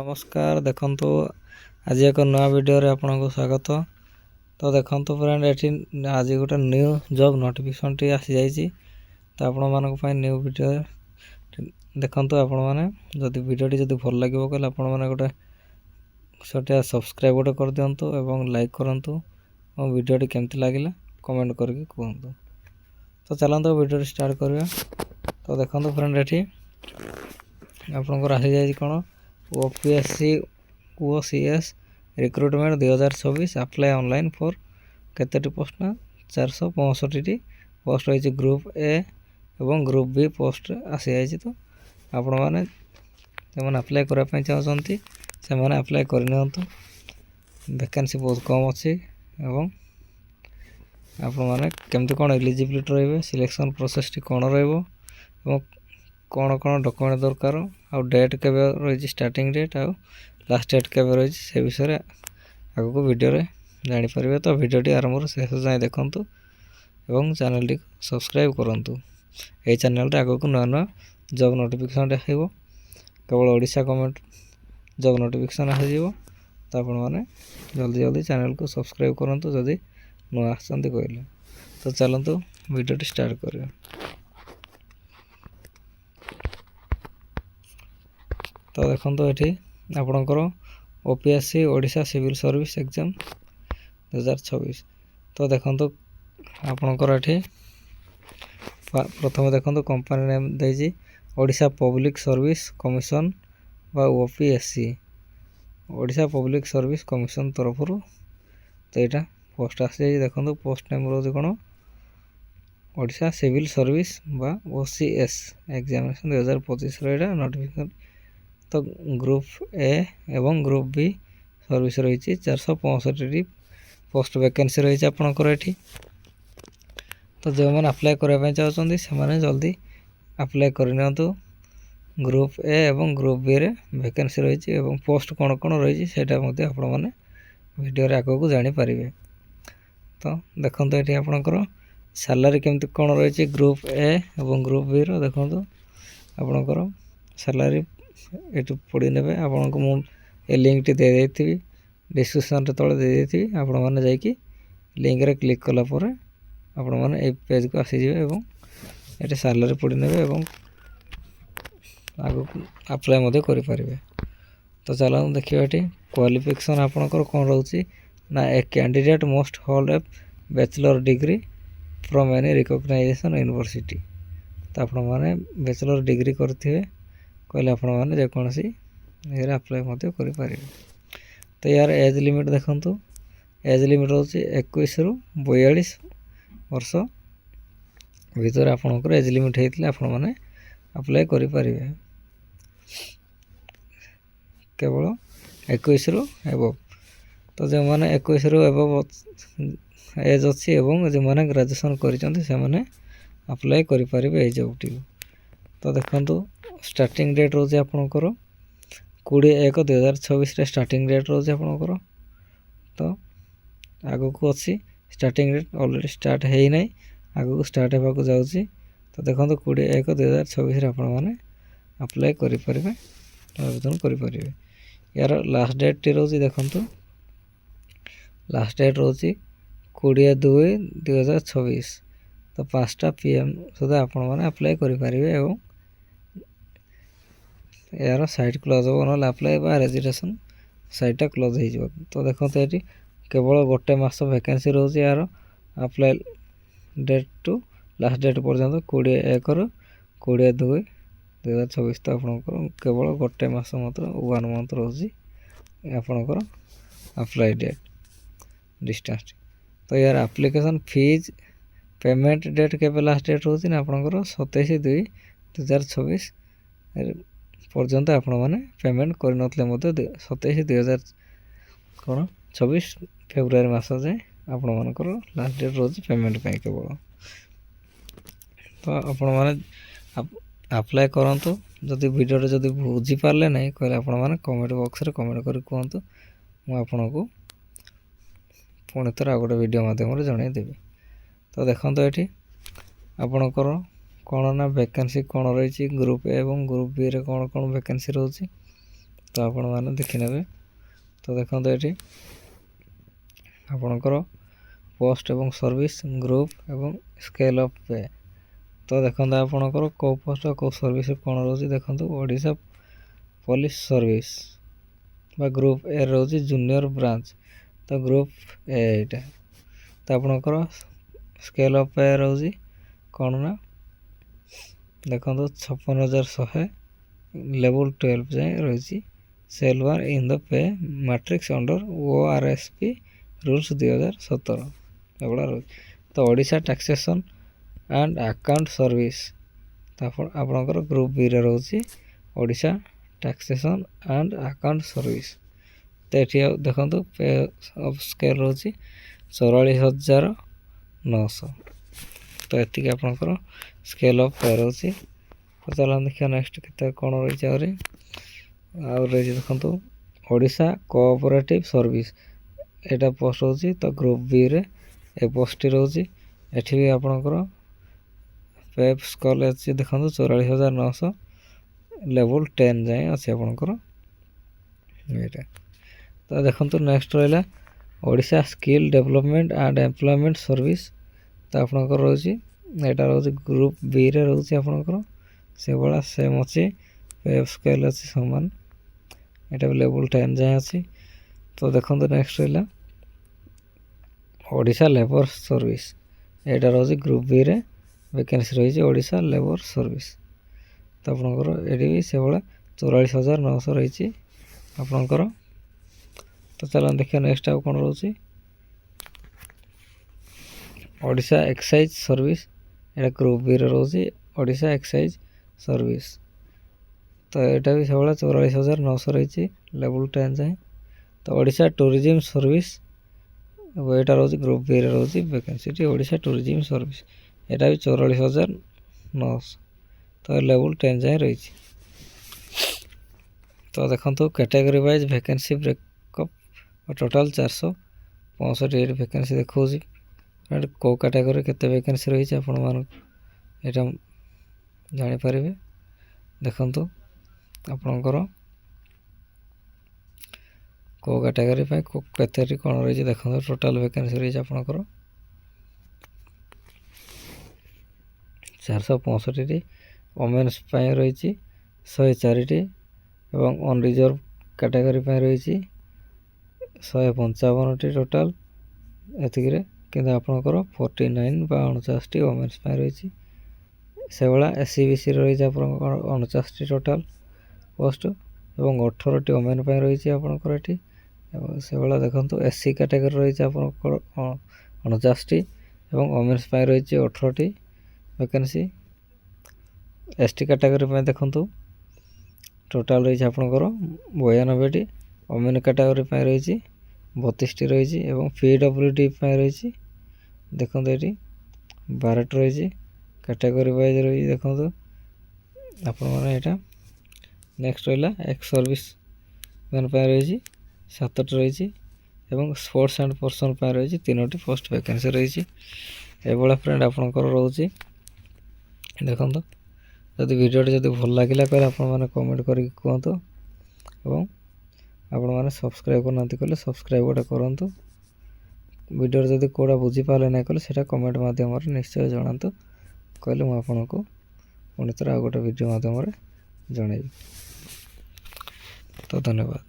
नमस्कार देखंतु आज एक नया वीडियो रे आपनको स्वागत। तो देखंतु फ्रेंड एठी आज गोटे न्यू जॉब नोटिफिकेशन टी आसी जाईची। तो आपण मानक पय न्यू वीडियो देखंतु आपण माने जदि वीडियो टी जदि भल लागिवो कले आपण माने गोटे छोटे सब्सक्राइब गोटे कर दियंतु एवं लाइक करंतु और वीडियो टी केमति लागिला कमेंट करके कहंतु। तो चलंतु वीडियो स्टार्ट करिया। तो देखंतु फ्रेंड एठी आपनको आसी जाईची कोन OPSC OCS recruitment 2024 apply online for केतेटी पोस्ट ना 465 टी पोस्ट रही ग्रुप ए एवं ग्रुप बी पोस्ट आसी जाइए। तो आपण मैंने जो अप्लाई करने चाहते से मैंने अप्लाई करनी वैकेंसी बहुत कम अच्छी एवं आपण मैंने केमती कौन एलिजिबिलिटी रे सिलेक्शन प्रोसेस टी कौन रो कौन कौन डॉक्यूमेंट दरकार आउ डेट के रही स्टार्टिंग डेट आउ लास्ट डेट के रही से विषय आगे को वीडियो रे जानि परिबे। तो वीडियो टी आरंभ शेष जाए देखंतु एवं चैनल टी सब्सक्राइब करंतु। ए चैनल रे आगे को नया नया जॉब नोटिफिकेशन देखिबो केवल ओडिशा गवर्नमेंट जॉब नोटिफिकेशन आ जिवो। तो आपण माने जल्दी जल्दी चैनल को सब्सक्राइब करंतु जदि नया आछंती कहले। तो चलंतु वीडियो टी स्टार्ट करियो। तो देखो ये आपणकर OPSC Odisha civil service exam 2024। तो देखो आपणकर ये प्रथम देखो कंपनी नेम देजी ओडिशा पब्लिक सर्विस कमिशन बा OPSC Odisha public service commission तरफ। तो यहाँ पोस्ट आसी देखो पोस्ट नेम रोज कौन ओडिशा सिविल सर्विस बा ओसीएस एग्जामिनेशन 2025 नोटिफिकेशन। तो ग्रुप ए एवं ग्रुप बी सर्विस रही 465 पोस्ट वैकेंसी रही आपणकर ये। तो जो मैंने अप्लाई करने चाहते से मैंने जल्दी अप्लाई करनी। ग्रुप ए एवं ग्रुप बी रे वैकेंसी रही एवं पोस्ट कौन कौन रही है आपण मैंने वीडियो रे आगे को जानी पारिबे। तो देखो ये आपणकर सैलरी केमती कौन रही ग्रुप ए एवं ग्रुप बी रो देखो आपणकर सैलरी ये पढ़ी ने आपन को मुझे लिंक टी दे देती डिस्क्रिप्शन रे तले दे देती आपण माने जाई कि लिंक रे क्लिक कला पर आपण माने ए पेज को आसी जिवे एवं एटे सैलरी पढ़ी ने एवं आगो अप्लाई मधे करि परिबे। तो चलो देखियो एटी क्वालिफिकेशन आपनकर कोन रहउची ना a candidate must hold a bachelor degree from any recognisation university. तो आपण माने बैचलर डिग्री करथिबे कहले आपण माने जे कोनसी एरा अप्लाई मते करि परिबे। तो यार एज लिमिट देखंतु एज लिमिट होची 21 रु 42 वर्ष भीतर आपनकर एज लिमिट हेतले आपण माने अप्लाई करि परिबे केवल 21 रु एबव। तो जे माने 21 रु एबव एज अछि एवं जे माने ग्रेजुएशन करिसंती से माने अप्लाई करि परिबे ए जॉब। तो देखंतु स्टार्टिंग डेट रोज आपणकर 20/1/2026 रे स्टार्टिंग डेट रोज आपणकर। तो आगो को अच्छी स्टार्टिंग डेट ऑलरेडी स्टार्ट है ही नहीं आगो को स्टार्ट होगा को जाउची। तो देखो 20/1/2026 रे आपण माने अप्लाई करि परिबे आवेदन करि परिबे। यार लास्ट डेट टी रोज देखंतु लास्ट डेट रोज 20/2/2026। तो 5टा PM सुधा आपण माने अप्लाई करि परिबे एवं यार साइट क्लोज हो ना अप्लाई बा रजिस्ट्रेशन साइटा क्लोज हो। तो देखो तो ये केवल गोटे मास वैकेंसी रोज यार apply date to last date पर्यंत 20/1/2026। तो आपनकर केवल गोटे मास मात्र 1 मंथ रोज आपनकर अप्लाई डेट डिस्टेंस। तो यार एप्लिकेशन फीज पेमेंट डेट के लास्ट डेट रोज ना आपनकर 27/2/2026 पर्यंत आपण माने पेमेंट कर नथले मते 27/2/2026 फेब्रुआरी मास जाए आपण मानकर लास्ट डेट रोज पेमेंट पे केवल। तो आपण माने अप्लाई करंतु जदि वीडियो रे जदि बुझी पारले नै कहले आपण माने कमेंट बॉक्स रे कमेंट करि कहंतु मु आपनको पुणी थोड़ा गोटे वीडियो माध्यम रे जणाई देबी। तो देखंतु एठी आपणकर कौन ना वैकेंसी कौन रही ग्रुप ए एवं ग्रुप बी रे कौन कौन वैकेंसी रोची। ତ ଆପଣମାନେ ଦେଖିନେବେ। ତ ଦେଖନ୍ତୁ ଏଠି ଆପଣଙ୍କର ପୋଷ୍ଟ ଏବଂ ସର୍ଭିସ୍, ଗ୍ରୁପ୍ ଏବଂ ସ୍କେଲ୍ ଅଫ୍ ପେ। ତ ଦେଖନ୍ତୁ ଆପଣଙ୍କର କେଉଁ ପୋଷ୍ଟ କେଉଁ ସର୍ଭିସ୍ କ'ଣ ରହୁଛି। ଦେଖନ୍ତୁ ଓଡ଼ିଶା ପୋଲିସ ସର୍ଭିସ୍ ବା ଗ୍ରୁପ୍ ଏ ରହୁଛି ଜୁନିୟର ବ୍ରାଞ୍ଚ। ତ ଗ୍ରୁପ୍ ଏ ଏଇଟା। ତ ଆପଣଙ୍କର ସ୍କେଲ୍ ଅଫ୍ ପେ ରହୁଛି କ'ଣ ନା ଦେଖନ୍ତୁ 56,100 ଲେବୁଲ୍ 12 ଯାଏଁ ରହିଛି। ସେଲ୍ଭାର in the pay matrix under ORSP rules 2017 ଏଗୁଡ଼ା ରହୁଛି। ତ Odisha taxation and account service, ତ ଆପଣଙ୍କର ଗ୍ରୁପ୍ ବିରେ ରହୁଛି Odisha taxation and account service. ତ ଏଠି ଦେଖନ୍ତୁ ପେ ଅଫ୍ ସ୍କେଲ୍ ରହୁଛି 44,900। ତ ଏତିକି ଆପଣଙ୍କର ସ୍କେଲ୍ ଅଫ୍ ପେ ରହୁଛି। ତ ଚାଲନ୍ତୁ ଦେଖିବା ନେକ୍ସଟ କେତେ କ'ଣ ରହିଛି ଆହୁରି। ଆଉ ରହିଛି ଦେଖନ୍ତୁ ଓଡ଼ିଶା କୋଅପରେଟିଭ୍ ସର୍ଭିସ୍, ଏଇଟା ପୋଷ୍ଟ ରହୁଛି। ତ ଗ୍ରୁପ୍ ବିରେ ଏ ପୋଷ୍ଟଟି ରହୁଛି। ଏଠି ବି ଆପଣଙ୍କର ପେ ସ୍କେଲ୍ ଅଛି ଦେଖନ୍ତୁ 44,900 ଲେବୁଲ୍ 10 ଯାଏଁ ଅଛି ଆପଣଙ୍କର ଏଇଟା। ତ ଦେଖନ୍ତୁ ନେକ୍ସଟ ରହିଲା Odisha skill development and employment service. ତ ଆପଣଙ୍କର ରହୁଛି ଏଇଟା ରହୁଛି ଗ୍ରୁପ୍ ବିରେ ରହୁଛି ଆପଣଙ୍କର ସେଭଳିଆ ସେମ୍ ଅଛି। ପେ ସ୍କେଲ୍ ଅଛି ସମାନ, ଏଇଟା ବି ଲେବୁଲ୍ 10 ଯାଏଁ ଅଛି। ତ ଦେଖନ୍ତୁ ନେକ୍ସଟ ରହିଲା ଓଡ଼ିଶା ଲେବର ସର୍ଭିସ୍, ଏଇଟା ରହୁଛି ଗ୍ରୁପ୍ ବିରେ ଭେକେନ୍ସି ରହିଛି ଓଡ଼ିଶା ଲେବର ସର୍ଭିସ୍। ତ ଆପଣଙ୍କର ଏଠି ବି ସେଭଳିଆ 44,900 ରହିଛି ଆପଣଙ୍କର। ତ ଚାଲନ୍ତୁ ଦେଖିବା ନେକ୍ସଟ ଆଉ କ'ଣ ରହୁଛି। ଓଡ଼ିଶା ଏକ୍ସାଇଜ୍ ସର୍ଭିସ୍, ଏଇଟା ଗ୍ରୁପ୍ ବିରେ ରହୁଛି ଓଡ଼ିଶା ଏକ୍ସାଇଜ୍ ସର୍ଭିସ୍। ତ ଏଇଟା ବି ସେଭଳିଆ 44,900 ରହିଛି ଲେବୁଲ୍ 10 ଯାଏଁ। ତ ଓଡ଼ିଶା ଟୁରିଜିମ୍ ସର୍ଭିସ୍, ଏଇଟା ରହୁଛି ଗ୍ରୁପ୍ ବିରେ ରହୁଛି ଭେକେନ୍ସିଟି ଓଡ଼ିଶା ଟୁରିଜିମ୍ ସର୍ଭିସ୍, ଏଇଟା ବି 44,900। ତ ଲେବୁଲ୍ 10 ଯାଏଁ ରହିଛି। ତ ଦେଖନ୍ତୁ category wise vacancy breakup total 465 ଏଇଠି ଭେକେନ୍ସି ଦେଖାଉଛି। କେଉଁ କ୍ୟାଟେଗୋରୀ କେତେ ଭେକେନ୍ସି ରହିଛି ଆପଣମାନଙ୍କୁ ଏଇଟା ଜାଣିପାରିବେ। ଦେଖନ୍ତୁ ଆପଣଙ୍କର କେଉଁ କ୍ୟାଟେଗୋରୀ ପାଇଁ କେତେଟି କ'ଣ ରହିଛି ଦେଖନ୍ତୁ। ଟୋଟାଲ୍ ଭେକେନ୍ସି ରହିଛି ଆପଣଙ୍କର 465ଟି, ଓମେନ୍ସ ପାଇଁ ରହିଛି 104ଟି ଏବଂ ଅନରିଜର୍ଭ କ୍ୟାଟେଗୋରୀ ପାଇଁ ରହିଛି 155ଟି ଟୋଟାଲ୍ ଏତିକିରେ। କିନ୍ତୁ ଆପଣଙ୍କର 49 ବା 49ଟି ଓମେନ୍ସ ପାଇଁ ରହିଛି। ସେଭଳିଆ SC/BCରେ ରହିଛି ଆପଣଙ୍କର 49ଟି ଟୋଟାଲ୍ ପୋଷ୍ଟ ଏବଂ 18ଟି ଓମେନ୍ ପାଇଁ ରହିଛି ଆପଣଙ୍କର ଏଠି। ଏବଂ ସେଭଳିଆ ଦେଖନ୍ତୁ SC କ୍ୟାଟେଗୋରୀ ରହିଛି ଆପଣଙ୍କର 49ଟି ଏବଂ ଓମେନ୍ସ ପାଇଁ ରହିଛି 18ଟି ଭେକେନ୍ସି। ST କ୍ୟାଟେଗୋରୀ ପାଇଁ ଦେଖନ୍ତୁ ଟୋଟାଲ୍ ରହିଛି ଆପଣଙ୍କର 92ଟି, ଓମେନ୍ କ୍ୟାଟେଗୋରୀ ପାଇଁ ରହିଛି 32ଟି ରହିଛି ଏବଂ PWD ପାଇଁ ରହିଛି ଦେଖନ୍ତୁ ଏଠି 12ଟି ରହିଛି। କ୍ୟାଟେଗୋରୀ ୱାଇଜ୍ ରହିଛି ଦେଖନ୍ତୁ ଆପଣମାନେ ଏଇଟା। ନେକ୍ସଟ ରହିଲା ଏକ୍ସ ସର୍ଭିସ୍ ମ୍ୟାନ୍ ପାଇଁ ରହିଛି 7ଟି ରହିଛି ଏବଂ ସ୍ପୋର୍ଟସ୍ ଆଣ୍ଡ ପର୍ସନ୍ ପାଇଁ ରହିଛି 3ଟି ପୋଷ୍ଟ ଭେକେନ୍ସି ରହିଛି। ଏଭଳିଆ ଫ୍ରେଣ୍ଡ ଆପଣଙ୍କର ରହୁଛି। ଦେଖନ୍ତୁ ଯଦି ଭିଡ଼ିଓଟି ଯଦି ଭଲ ଲାଗିଲା କହିଲେ ଆପଣମାନେ କମେଣ୍ଟ କରିକି କୁହନ୍ତୁ ଏବଂ ଆପଣମାନେ ସବସ୍କ୍ରାଇବ୍ କରୁନାହାନ୍ତି କହିଲେ ସବସ୍କ୍ରାଇବ୍ ଗୋଟେ କରନ୍ତୁ। ଭିଡ଼ିଓରେ ଯଦି କେଉଁଟା ବୁଝିପାରିଲେ ନାହିଁ କହିଲେ ସେଇଟା କମେଣ୍ଟ ମାଧ୍ୟମରେ ନିଶ୍ଚୟ ଜଣାନ୍ତୁ, କହିଲେ ମୁଁ ଆପଣଙ୍କୁ ପୁଣି ଥରେ ଆଉ ଗୋଟେ ଭିଡ଼ିଓ ମାଧ୍ୟମରେ ଜଣାଇବି। ତ ଧନ୍ୟବାଦ।